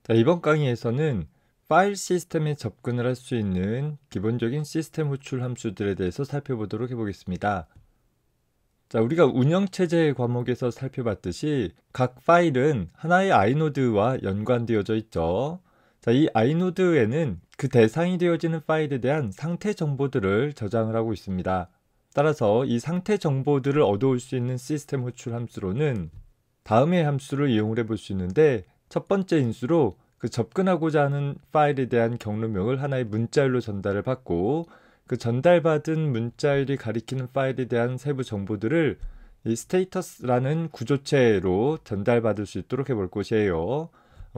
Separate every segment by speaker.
Speaker 1: 자, 이번 강의에서는 파일 시스템에 접근을 할 수 있는 기본적인 시스템 호출 함수들에 대해서 살펴보도록 해보겠습니다. 자, 우리가 운영체제 과목에서 살펴봤듯이 각 파일은 하나의 아이노드와 연관되어져 있죠. 자, 이 아이노드에는 그 대상이 되어지는 파일에 대한 상태 정보들을 저장을 하고 있습니다. 따라서 이 상태 정보들을 얻어올 수 있는 시스템 호출 함수로는 다음의 함수를 이용을 해볼 수 있는데, 첫 번째 인수로 그 접근하고자 하는 파일에 대한 경로명을 하나의 문자열로 전달을 받고, 그 전달받은 문자열이 가리키는 파일에 대한 세부 정보들을 이 스테이터스라는 구조체로 전달받을 수 있도록 해볼 것이에요.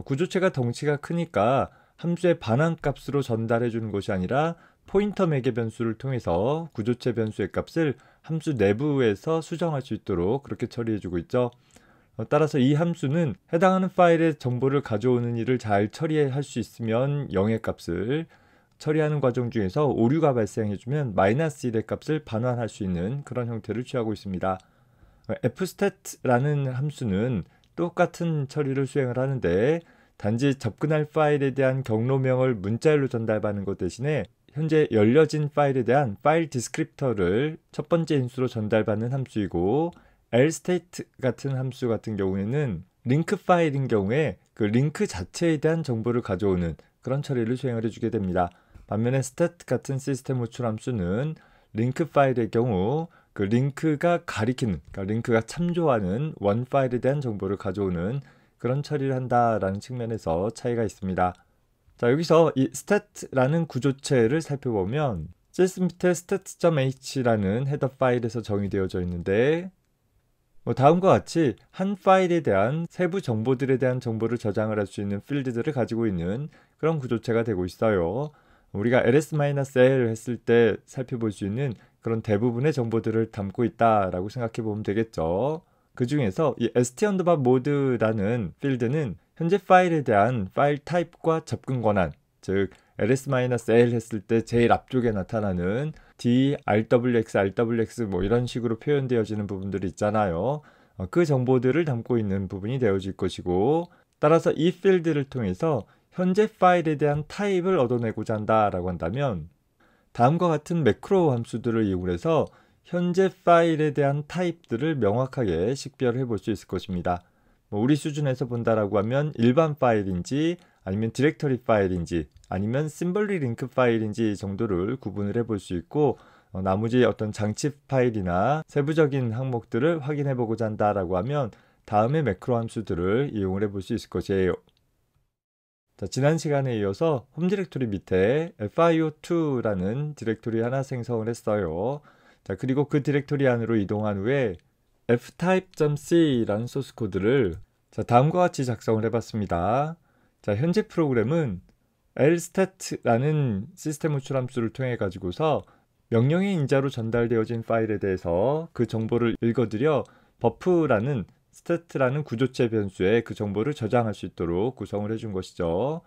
Speaker 1: 구조체가 덩치가 크니까 함수의 반환값으로 전달해 주는 것이 아니라 포인터 매개 변수를 통해서 구조체 변수의 값을 함수 내부에서 수정할 수 있도록 그렇게 처리해 주고 있죠. 따라서 이 함수는 해당하는 파일의 정보를 가져오는 일을 잘 처리할 수 있으면 0의 값을, 처리하는 과정 중에서 오류가 발생해주면 -1의 값을 반환할 수 있는 그런 형태를 취하고 있습니다. fstat라는 함수는 똑같은 처리를 수행을 하는데, 단지 접근할 파일에 대한 경로명을 문자열로 전달받는 것 대신에 현재 열려진 파일에 대한 파일 디스크립터를 첫 번째 인수로 전달받는 함수이고, lstate 같은 함수 같은 경우에는 링크 파일인 경우에 그 링크 자체에 대한 정보를 가져오는 그런 처리를 수행을 해주게 됩니다. 반면에 stat 같은 시스템 호출 함수는 링크 파일의 경우 그 링크가 가리키는, 그러니까 링크가 참조하는 원 파일에 대한 정보를 가져오는 그런 처리를 한다라는 측면에서 차이가 있습니다. 자, 여기서 이 stat라는 구조체를 살펴보면 cs 밑에 stat.h라는 헤더 파일에서 정의되어져 있는데, 다음과 같이 한 파일에 대한 세부 정보들에 대한 정보를 저장을 할 수 있는 필드들을 가지고 있는 그런 구조체가 되고 있어요. 우리가 ls-l 했을 때 살펴볼 수 있는 그런 대부분의 정보들을 담고 있다라고 생각해 보면 되겠죠. 그 중에서 이 st_mod라는 필드는 현재 파일에 대한 파일 타입과 접근 권한, 즉 ls-l 했을 때 제일 앞쪽에 나타나는 d, rwx, rwx 뭐 이런 식으로 표현되어지는 부분들이 있잖아요. 그 정보들을 담고 있는 부분이 되어질 것이고, 따라서 이 필드를 통해서 현재 파일에 대한 타입을 얻어내고자 한다라고 한다면 다음과 같은 매크로 함수들을 이용해서 현재 파일에 대한 타입들을 명확하게 식별해 볼 수 있을 것입니다. 우리 수준에서 본다라고 하면 일반 파일인지 아니면 디렉터리 파일인지 아니면 심벌리 링크 파일인지 정도를 구분을 해볼 수 있고, 나머지 어떤 장치 파일이나 세부적인 항목들을 확인해 보고자 한다라고 하면 다음의 매크로 함수들을 이용을 해볼 수 있을 것이에요. 자, 지난 시간에 이어서 홈 디렉토리 밑에 fio2라는 디렉토리 하나 생성을 했어요. 자, 그리고 그 디렉토리 안으로 이동한 후에 ftype.c라는 소스 코드를 다음과 같이 작성을 해봤습니다. 자, 현재 프로그램은 lstat라는 시스템 호출 함수를 통해 가지고서 명령의 인자로 전달되어진 파일에 대해서 그 정보를 읽어들여 버프라는 stat라는 구조체 변수에 그 정보를 저장할 수 있도록 구성을 해준 것이죠.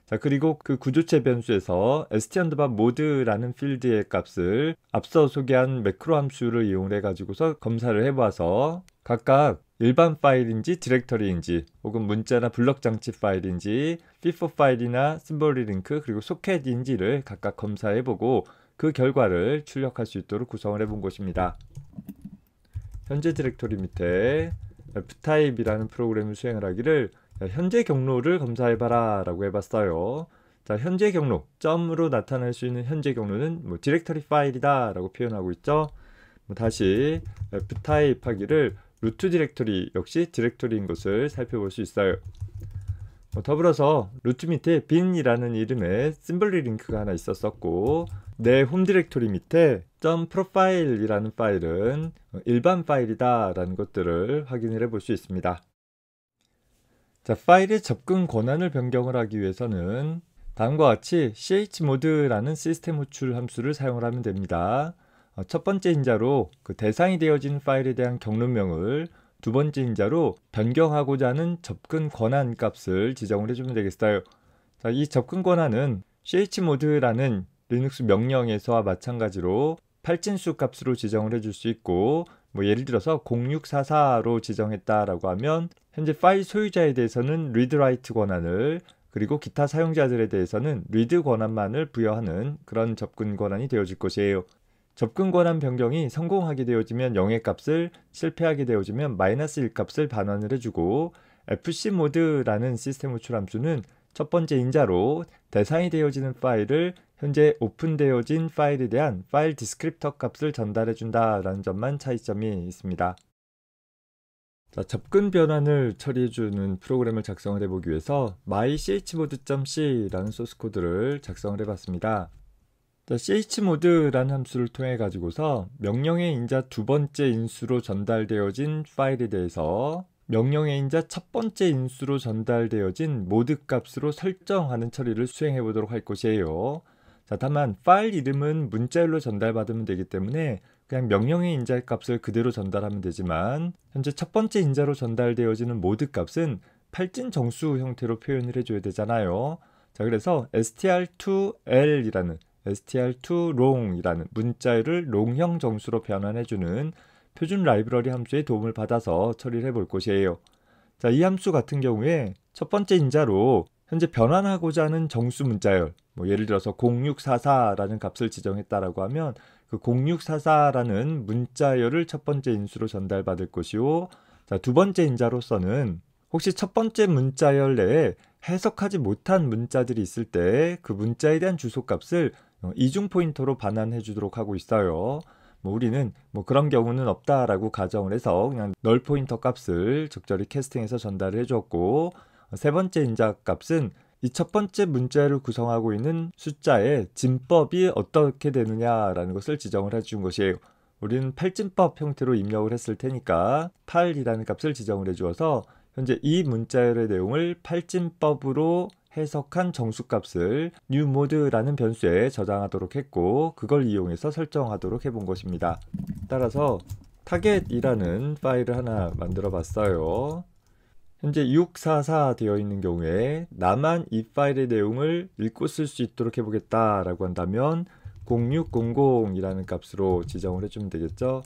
Speaker 1: 자, 그리고 그 구조체 변수에서 st_mod라는 필드의 값을 앞서 소개한 매크로 함수를 이용해 가지고서 검사를 해봐서 각각 일반 파일인지 디렉터리인지 혹은 문자나 블럭 장치 파일인지 FIFO 파일이나 심볼리 링크 그리고 소켓인지를 각각 검사해보고 그 결과를 출력할 수 있도록 구성을 해본 것입니다. 현재 디렉토리 밑에 ftype이라는 프로그램을 수행을 하기를 현재 경로를 검사해봐라 라고 해봤어요. 자, 현재 경로, 점으로 나타날 수 있는 현재 경로는 디렉터리 파일이다 라고 표현하고 있죠. 다시 ftype 하기를 루트 디렉토리 역시 디렉토리인 것을 살펴볼 수 있어요. 더불어서 루트 밑에 bin이라는 이름의 심벌리 링크가 하나 있었었고, 내 홈 디렉토리 밑에 .profile이라는 파일은 일반 파일이다 라는 것들을 확인을 해볼 수 있습니다. 자, 파일의 접근 권한을 변경을 하기 위해서는 다음과 같이 chmod라는 시스템 호출 함수를 사용을 하면 됩니다. 첫 번째 인자로 그 대상이 되어진 파일에 대한 경로명을, 두 번째 인자로 변경하고자 하는 접근 권한 값을 지정을 해주면 되겠어요. 자, 이 접근 권한은 chmod라는 리눅스 명령에서와 마찬가지로 팔진수 값으로 지정을 해줄 수 있고, 예를 들어서 0644로 지정했다라고 하면 현재 파일 소유자에 대해서는 read write 권한을, 그리고 기타 사용자들에 대해서는 리드 권한만을 부여하는 그런 접근 권한이 되어질 것이에요. 접근 권한 변경이 성공하게 되어지면 0의 값을, 실패하게 되어지면 -1 값을 반환을 해주고, fcmode라는 시스템 호출 함수는 첫 번째 인자로 대상이 되어지는 파일을 현재 오픈되어진 파일에 대한 파일 디스크립터 값을 전달해 준다라는 점만 차이점이 있습니다. 자, 접근 변환을 처리해주는 프로그램을 작성을 해보기 위해서 mychmode.c라는 소스 코드를 작성을 해봤습니다. 자, chmode라는 함수를 통해 가지고서 명령의 인자 두 번째 인수로 전달되어진 파일에 대해서 명령의 인자 첫 번째 인수로 전달되어진 모드 값으로 설정하는 처리를 수행해 보도록 할 것이에요. 자, 다만 파일 이름은 문자열로 전달받으면 되기 때문에 그냥 명령의 인자 값을 그대로 전달하면 되지만, 현재 첫 번째 인자로 전달되어지는 모드 값은 팔진 정수 형태로 표현을 해줘야 되잖아요. 자, 그래서 str2l이라는 str2long이라는 문자열을 롱형 정수로 변환해주는 표준 라이브러리 함수의 도움을 받아서 처리를 해볼 것이에요. 자, 이 함수 같은 경우에 첫 번째 인자로 현재 변환하고자 하는 정수 문자열, 예를 들어서 0644라는 값을 지정했다라고 하면 그 0644라는 문자열을 첫 번째 인수로 전달받을 것이고, 자, 두 번째 인자로서는 혹시 첫 번째 문자열 내에 해석하지 못한 문자들이 있을 때 그 문자에 대한 주소값을 이중 포인터로 반환해 주도록 하고 있어요. 우리는 그런 경우는 없다라고 가정을 해서 그냥 널 포인터 값을 적절히 캐스팅해서 전달을 해줬고, 세 번째 인자 값은 이 첫 번째 문자열을 구성하고 있는 숫자의 진법이 어떻게 되느냐라는 것을 지정을 해준 것이에요. 우리는 8진법 형태로 입력을 했을 테니까 8이라는 값을 지정을 해주어서 현재 이 문자열의 내용을 8진법으로 해석한 정수값을 newmode라는 변수에 저장하도록 했고, 그걸 이용해서 설정하도록 해본 것입니다. 따라서 target이라는 파일을 하나 만들어 봤어요. 현재 644 되어 있는 경우에 나만 이 파일의 내용을 읽고 쓸 수 있도록 해보겠다라고 한다면 0600이라는 값으로 지정을 해주면 되겠죠.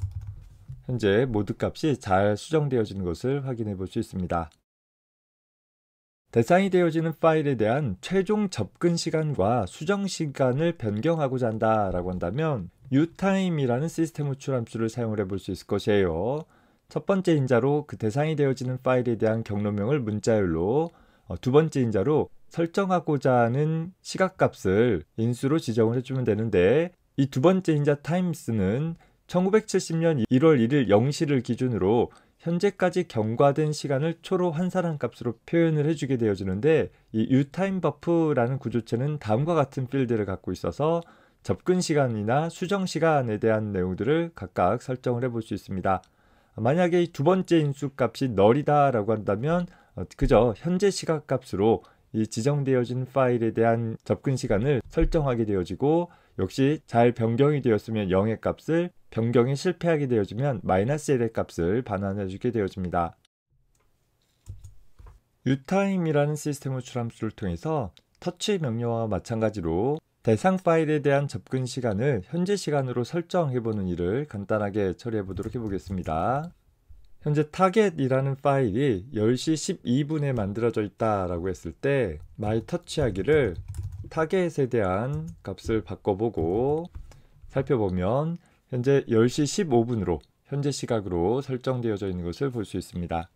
Speaker 1: 현재 모드 값이 잘 수정되어지는 것을 확인해 볼 수 있습니다. 대상이 되어지는 파일에 대한 최종 접근 시간과 수정 시간을 변경하고자 한다라고 한다면 uTime이라는 시스템 호출 함수를 사용을 해볼 수 있을 것이에요. 첫 번째 인자로 그 대상이 되어지는 파일에 대한 경로명을 문자열로, 두 번째 인자로 설정하고자 하는 시각값을 인수로 지정을 해주면 되는데, 이 두 번째 인자 times는 1970년 1월 1일 0시를 기준으로 현재까지 경과된 시간을 초로 환산한 값으로 표현을 해주게 되어지는데, 이 uTimeBuff라는 구조체는 다음과 같은 필드를 갖고 있어서 접근 시간이나 수정 시간에 대한 내용들을 각각 설정을 해볼 수 있습니다. 만약에 이 두 번째 인수 값이 널이다 라고 한다면 그저 현재 시각 값으로 이 지정되어진 파일에 대한 접근 시간을 설정하게 되어지고, 역시 잘 변경이 되었으면 0의 값을, 변경이 실패하게 되어지면 -1의 값을 반환해 주게 되어집니다. uTime이라는 시스템 호출 함수를 통해서 터치 명령어와 마찬가지로 대상 파일에 대한 접근 시간을 현재 시간으로 설정해보는 일을 간단하게 처리해 보겠습니다. 현재 target이라는 파일이 10시 12분에 만들어져 있다라고 했을 때 myTouch하기를 target에 대한 값을 바꿔보고 살펴보면 현재 10시 15분으로 현재 시각으로 설정되어져 있는 것을 볼 수 있습니다.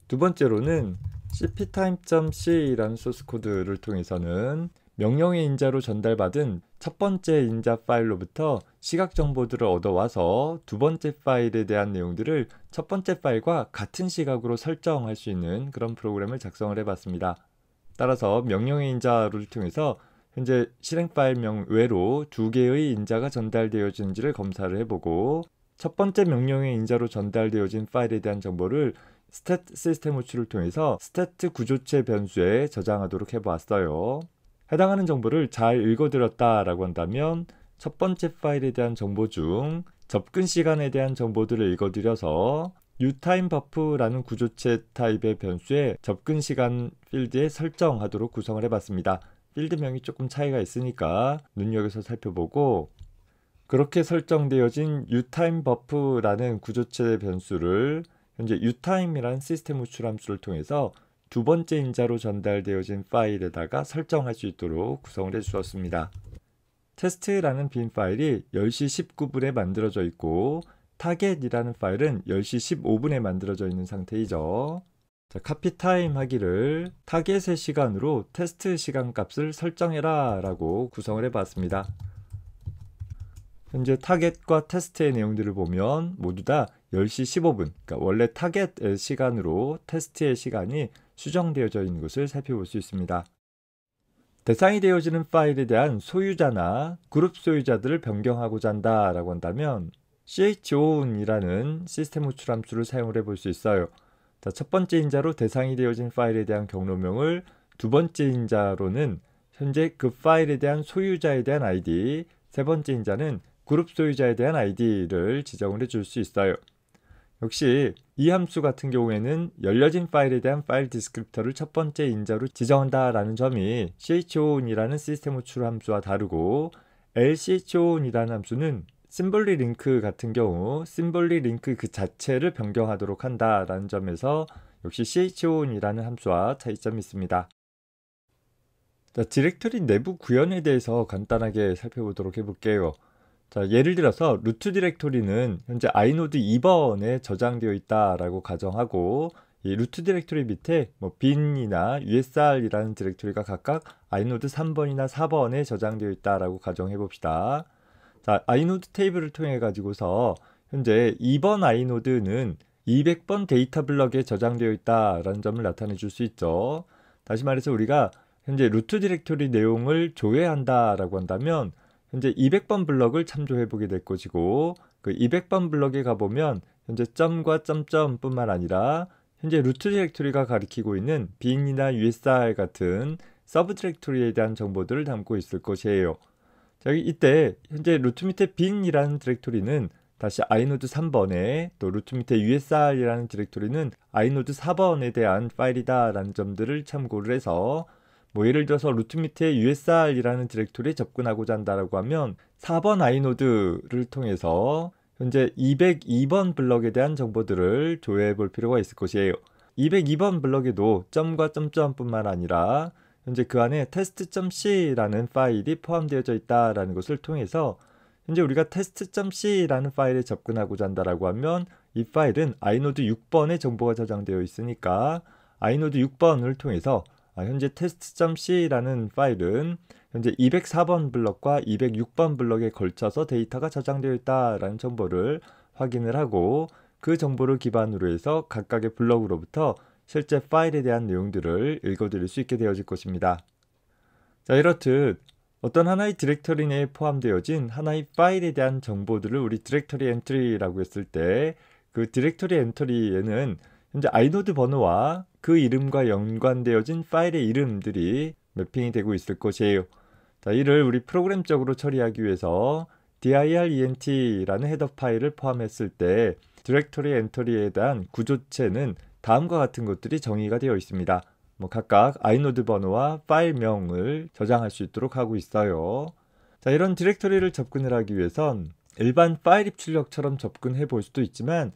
Speaker 1: 두 번째로는 cptime.c라는 소스 코드를 통해서는 명령의 인자로 전달받은 첫 번째 인자 파일로부터 시각 정보들을 얻어와서 두 번째 파일에 대한 내용들을 첫 번째 파일과 같은 시각으로 설정할 수 있는 그런 프로그램을 작성을 해봤습니다. 따라서 명령의 인자를 통해서 현재 실행 파일명 외로 두 개의 인자가 전달되어지는지를 검사를 해보고, 첫 번째 명령의 인자로 전달되어진 파일에 대한 정보를 stat 시스템 호출을 통해서 stat 구조체 변수에 저장하도록 해보았어요. 해당하는 정보를 잘 읽어들었다라고 한다면 첫 번째 파일에 대한 정보 중 접근 시간에 대한 정보들을 읽어들여서 uTimeBuff라는 구조체 타입의 변수에 접근 시간 필드에 설정하도록 구성을 해봤습니다. 필드명이 조금 차이가 있으니까 눈여겨서 살펴보고, 그렇게 설정되어진 uTimeBuff라는 구조체 변수를 현재 uTime이라는 시스템 호출 함수를 통해서 두 번째 인자로 전달되어진 파일에다가 설정할 수 있도록 구성을 해 주었습니다. 테스트라는 빈 파일이 10시 19분에 만들어져 있고 타겟이라는 파일은 10시 15분에 만들어져 있는 상태이죠. 자, 카피 타임 하기를 타겟의 시간으로 테스트 시간 값을 설정해라 라고 구성을 해 봤습니다. 현재 타겟과 테스트의 내용들을 보면 모두 다 10시 15분, 그러니까 원래 타겟의 시간으로 테스트의 시간이 수정되어져 있는 것을 살펴볼 수 있습니다. 대상이 되어지는 파일에 대한 소유자나 그룹 소유자들을 변경하고자 한다라고 한다면 chown이라는 시스템 호출 함수를 사용을 해볼 수 있어요. 자, 첫 번째 인자로 대상이 되어진 파일에 대한 경로명을, 두 번째 인자로는 현재 그 파일에 대한 소유자에 대한 아이디, 세 번째 인자는 그룹 소유자에 대한 아이디를 지정을 해줄 수 있어요. 역시 이 함수 같은 경우에는 열려진 파일에 대한 파일 디스크립터를 첫 번째 인자로 지정한다라는 점이 chown이라는 시스템 호출 함수와 다르고, lchown이라는 함수는 심볼리 링크 같은 경우 심볼리 링크 그 자체를 변경하도록 한다라는 점에서 역시 chown이라는 함수와 차이점이 있습니다. 자, 디렉터리 내부 구현에 대해서 간단하게 살펴보도록 해볼게요. 자, 예를 들어서 루트 디렉토리는 현재 아이노드 2번에 저장되어 있다라고 가정하고, 이 루트 디렉토리 밑에 bin이나 usr이라는 디렉토리가 각각 아이노드 3번이나 4번에 저장되어 있다라고 가정해 봅시다. 자, 아이노드 테이블을 통해 가지고서 현재 2번 아이노드는 200번 데이터 블럭에 저장되어 있다라는 점을 나타내 줄 수 있죠. 다시 말해서 우리가 현재 루트 디렉토리 내용을 조회한다라고 한다면 현재 200번 블럭을 참조해 보게 될 것이고, 그 200번 블럭에 가보면 현재 점과 점점 뿐만 아니라 현재 루트 디렉토리가 가리키고 있는 bin이나 usr 같은 서브 디렉토리에 대한 정보들을 담고 있을 것이에요. 자, 이때 현재 루트 밑에 bin이라는 디렉토리는 다시 아이노드 3번에, 또 루트 밑에 usr이라는 디렉토리는 아이노드 4번에 대한 파일이다 라는 점들을 참고를 해서, 예를 들어서 루트 밑에 usr이라는 디렉토리에 접근하고자 한다라고 하면 4번 아이노드를 통해서 현재 202번 블럭에 대한 정보들을 조회해 볼 필요가 있을 것이에요. 202번 블럭에도 점과 점점 뿐만 아니라 현재 그 안에 test.c라는 파일이 포함되어져 있다라는 것을 통해서 현재 우리가 test.c라는 파일에 접근하고자 한다라고 하면 이 파일은 아이노드 6번에 정보가 저장되어 있으니까 아이노드 6번을 통해서 현재 test.c라는 파일은 현재 204번 블럭과 206번 블럭에 걸쳐서 데이터가 저장되어 있다라는 정보를 확인을 하고, 그 정보를 기반으로 해서 각각의 블럭으로부터 실제 파일에 대한 내용들을 읽어드릴 수 있게 되어질 것입니다. 자, 이렇듯 어떤 하나의 디렉터리 내에 포함되어진 하나의 파일에 대한 정보들을 우리 디렉터리 엔트리라고 했을 때, 그 디렉터리 엔트리에는 현재 아이노드 번호와 그 이름과 연관되어진 파일의 이름들이 매핑이 되고 있을 것이에요. 자, 이를 우리 프로그램적으로 처리하기 위해서 dirent라는 헤더 파일을 포함했을 때 디렉터리 엔트리에 대한 구조체는 다음과 같은 것들이 정의가 되어 있습니다. 각각 아이노드 번호와 파일명을 저장할 수 있도록 하고 있어요. 자, 이런 디렉터리를 접근을 하기 위해선 일반 파일 입출력처럼 접근해 볼 수도 있지만,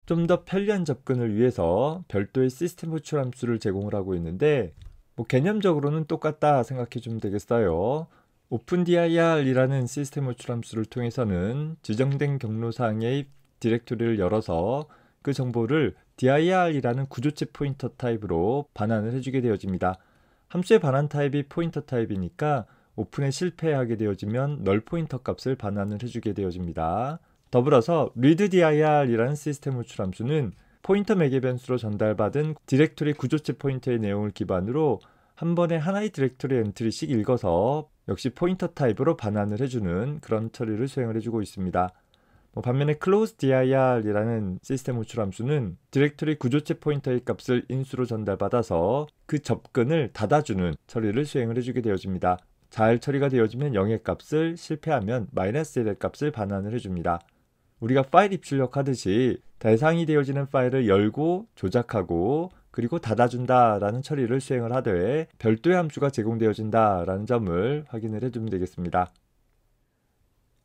Speaker 1: 좀 더 편리한 접근을 위해서 별도의 시스템 호출 함수를 제공을 하고 있는데, 개념적으로는 똑같다 생각해 주면 되겠어요. opendir이라는 시스템 호출 함수를 통해서는 지정된 경로상의 디렉토리를 열어서 그 정보를 dir이라는 구조체 포인터 타입으로 반환을 해주게 되어집니다. 함수의 반환 타입이 포인터 타입이니까 오픈에 실패하게 되어지면 널 포인터 값을 반환을 해주게 되어집니다. 더불어서 readdir이라는 시스템 호출 함수는 포인터 매개 변수로 전달받은 디렉토리 구조체 포인터의 내용을 기반으로 한 번에 하나의 디렉토리 엔트리씩 읽어서 역시 포인터 타입으로 반환을 해주는 그런 처리를 수행을 해주고 있습니다. 반면에 closedir이라는 시스템 호출 함수는 디렉토리 구조체 포인터의 값을 인수로 전달받아서 그 접근을 닫아주는 처리를 수행을 해주게 되어집니다. 잘 처리가 되어지면 0의 값을, 실패하면 -1의 값을 반환을 해줍니다. 우리가 파일 입출력 하듯이 대상이 되어지는 파일을 열고 조작하고 그리고 닫아준다라는 처리를 수행을 하되 별도의 함수가 제공되어진다라는 점을 확인을 해주면 되겠습니다.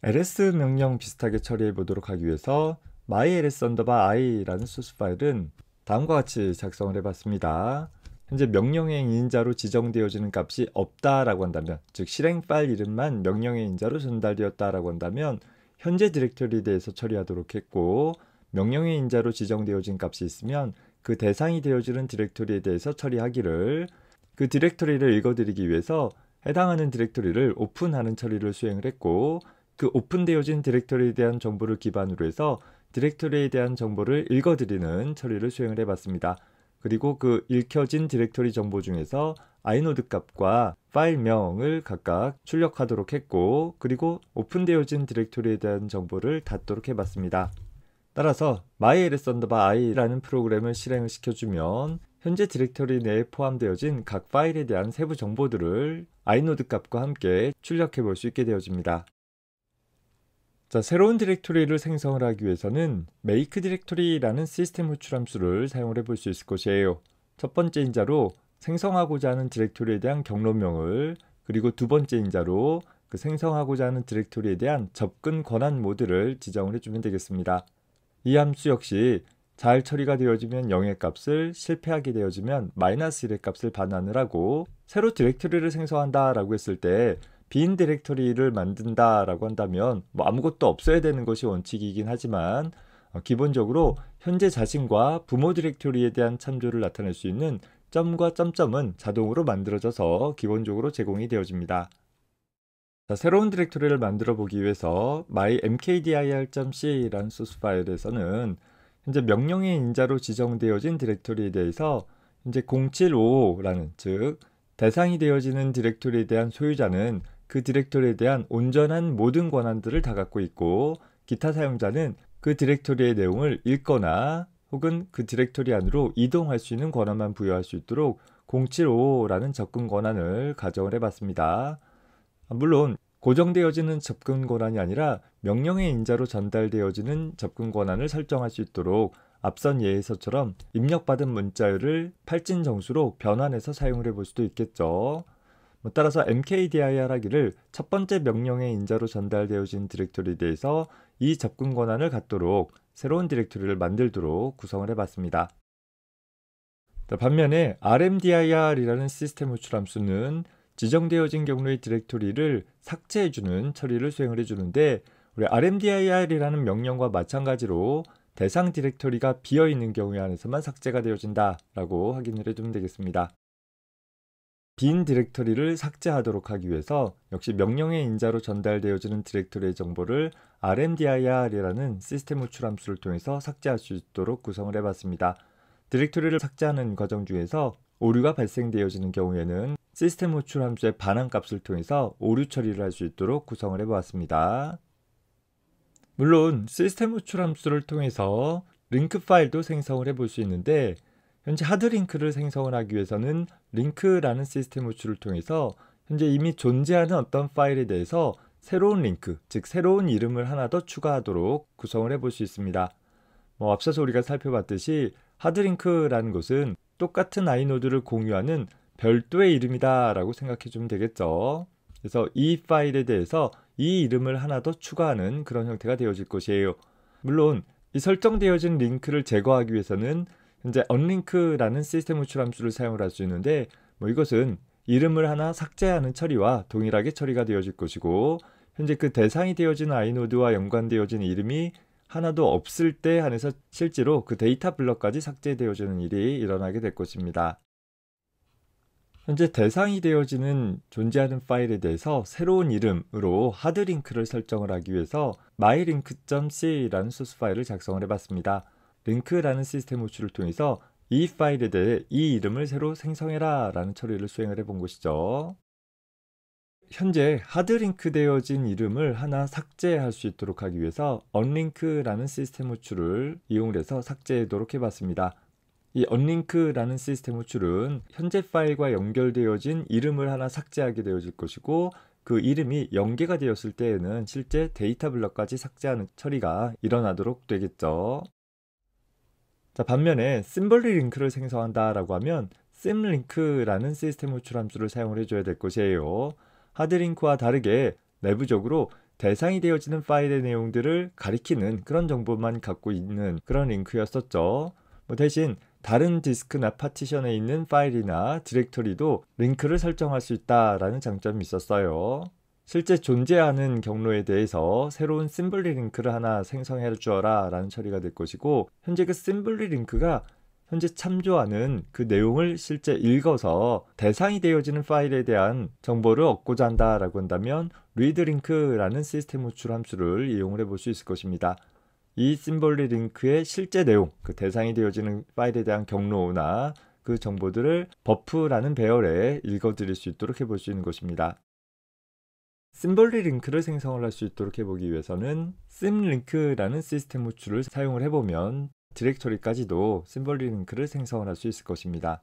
Speaker 1: ls 명령 비슷하게 처리해 보도록 하기 위해서 myls_i라는 소스 파일은 다음과 같이 작성을 해봤습니다. 현재 명령의 인자로 지정되어지는 값이 없다라고 한다면, 즉 실행 파일 이름만 명령의 인자로 전달되었다라고 한다면 현재 디렉터리에 대해서 처리하도록 했고, 명령의 인자로 지정되어진 값이 있으면 그 대상이 되어지는 디렉터리에 대해서 처리하기를, 그 디렉터리를 읽어드리기 위해서 해당하는 디렉터리를 오픈하는 처리를 수행을 했고, 그 오픈되어진 디렉터리에 대한 정보를 기반으로 해서 디렉터리에 대한 정보를 읽어드리는 처리를 수행을 해봤습니다. 그리고 그 읽혀진 디렉터리 정보 중에서 inode 값과 파일명을 각각 출력하도록 했고, 그리고 오픈되어진 디렉터리에 대한 정보를 닫도록 해봤습니다. 따라서 myls_i라는 프로그램을 실행을 시켜주면 현재 디렉터리 내에 포함되어진 각 파일에 대한 세부 정보들을 inode 값과 함께 출력해 볼 수 있게 되어집니다. 자, 새로운 디렉토리를 생성을 하기 위해서는 make 디렉토리라는 시스템 호출 함수를 사용을 해볼 수 있을 것이에요. 첫 번째 인자로 생성하고자 하는 디렉토리에 대한 경로명을, 그리고 두 번째 인자로 그 생성하고자 하는 디렉토리에 대한 접근 권한 모드를 지정을 해주면 되겠습니다. 이 함수 역시 잘 처리가 되어지면 0의 값을, 실패하게 되어지면 -1의 값을 반환을 하고, 새로 디렉토리를 생성한다 라고 했을 때 빈 디렉터리를 만든다 라고 한다면 아무것도 없어야 되는 것이 원칙이긴 하지만, 기본적으로 현재 자신과 부모 디렉토리에 대한 참조를 나타낼 수 있는 점과 점점은 자동으로 만들어져서 기본적으로 제공이 되어집니다. 자, 새로운 디렉토리를 만들어 보기 위해서 mkdir.c라는 소스 파일에서는 현재 명령의 인자로 지정되어진 디렉토리에 대해서 현재 075라는, 즉 대상이 되어지는 디렉토리에 대한 소유자는 그 디렉토리에 대한 온전한 모든 권한들을 다 갖고 있고, 기타 사용자는 그 디렉토리의 내용을 읽거나 혹은 그 디렉토리 안으로 이동할 수 있는 권한만 부여할 수 있도록 075라는 접근 권한을 가정을 해봤습니다. 물론 고정되어지는 접근 권한이 아니라 명령의 인자로 전달되어지는 접근 권한을 설정할 수 있도록 앞선 예에서처럼 입력받은 문자열을 8진 정수로 변환해서 사용을 해볼 수도 있겠죠. 따라서 mkdir 하기를 첫 번째 명령의 인자로 전달되어진 디렉토리에 대해서 이 접근 권한을 갖도록 새로운 디렉토리를 만들도록 구성을 해봤습니다. 반면에 rmdir이라는 시스템 호출 함수는 지정되어진 경로의 디렉토리를 삭제해주는 처리를 수행을 해주는데, 우리 rmdir이라는 명령과 마찬가지로 대상 디렉토리가 비어있는 경우에 한해서만 삭제가 되어진다 라고 확인을 해두면 되겠습니다. 빈 디렉터리를 삭제하도록 하기 위해서 역시 명령의 인자로 전달되어지는 디렉터리의 정보를 rmdir이라는 시스템 호출 함수를 통해서 삭제할 수 있도록 구성을 해봤습니다. 디렉터리를 삭제하는 과정 중에서 오류가 발생되어지는 경우에는 시스템 호출 함수의 반환 값을 통해서 오류 처리를 할 수 있도록 구성을 해보았습니다. 물론 시스템 호출 함수를 통해서 링크 파일도 생성을 해볼 수 있는데, 현재 하드링크를 생성을 하기 위해서는 링크라는 시스템 호출을 통해서 현재 이미 존재하는 어떤 파일에 대해서 새로운 링크, 즉 새로운 이름을 하나 더 추가하도록 구성을 해볼 수 있습니다. 앞서서 우리가 살펴봤듯이 하드링크라는 것은 똑같은 아이노드를 공유하는 별도의 이름이다 라고 생각해 주면 되겠죠. 그래서 이 파일에 대해서 이 이름을 하나 더 추가하는 그런 형태가 되어질 것이에요. 물론 이 설정되어진 링크를 제거하기 위해서는 현재 unlink라는 시스템 호출 함수를 사용을 할 수 있는데, 이것은 이름을 하나 삭제하는 처리와 동일하게 처리가 되어질 것이고, 현재 그 대상이 되어진 아이노드와 연관되어진 이름이 하나도 없을 때 한해서 실제로 그 데이터 블럭까지 삭제되어지는 일이 일어나게 될 것입니다. 현재 대상이 되어지는 존재하는 파일에 대해서 새로운 이름으로 하드링크를 설정을 하기 위해서 mylink.c라는 소스 파일을 작성을 해봤습니다. 링크라는 시스템 호출을 통해서 이 파일에 대해 이 이름을 새로 생성해라 라는 처리를 수행을 해본 것이죠. 현재 하드링크 되어진 이름을 하나 삭제할 수 있도록 하기 위해서 unlink라는 시스템 호출을 이용해서 삭제하도록 해봤습니다. 이 unlink라는 시스템 호출은 현재 파일과 연결되어진 이름을 하나 삭제하게 되어질 것이고, 그 이름이 연계가 되었을 때에는 실제 데이터 블럭까지 삭제하는 처리가 일어나도록 되겠죠. 자, 반면에 심벌리 링크를 생성한다 라고 하면 symlink라는 시스템 호출 함수를 사용을 해줘야 될 것이에요. 하드링크와 다르게 내부적으로 대상이 되어지는 파일의 내용들을 가리키는 그런 정보만 갖고 있는 그런 링크였었죠. 대신 다른 디스크나 파티션에 있는 파일이나 디렉토리도 링크를 설정할 수 있다라는 장점이 있었어요. 실제 존재하는 경로에 대해서 새로운 심블리 링크를 하나 생성해 주어라 라는 처리가 될 것이고, 현재 그 심블리 링크가 현재 참조하는 그 내용을 실제 읽어서 대상이 되어지는 파일에 대한 정보를 얻고자 한다라고 한다면 readLink라는 시스템 호출 함수를 이용을 해볼 수 있을 것입니다. 이 심볼리 링크의 실제 내용, 그 대상이 되어지는 파일에 대한 경로나 그 정보들을 버프라는 배열에 읽어드릴 수 있도록 해볼 수 있는 것입니다. 심볼리 링크를 생성을 할 수 있도록 해보기 위해서는 symlink라는 시스템 호출을 사용을 해보면 디렉토리까지도 심볼리 링크를 생성을 할 수 있을 것입니다.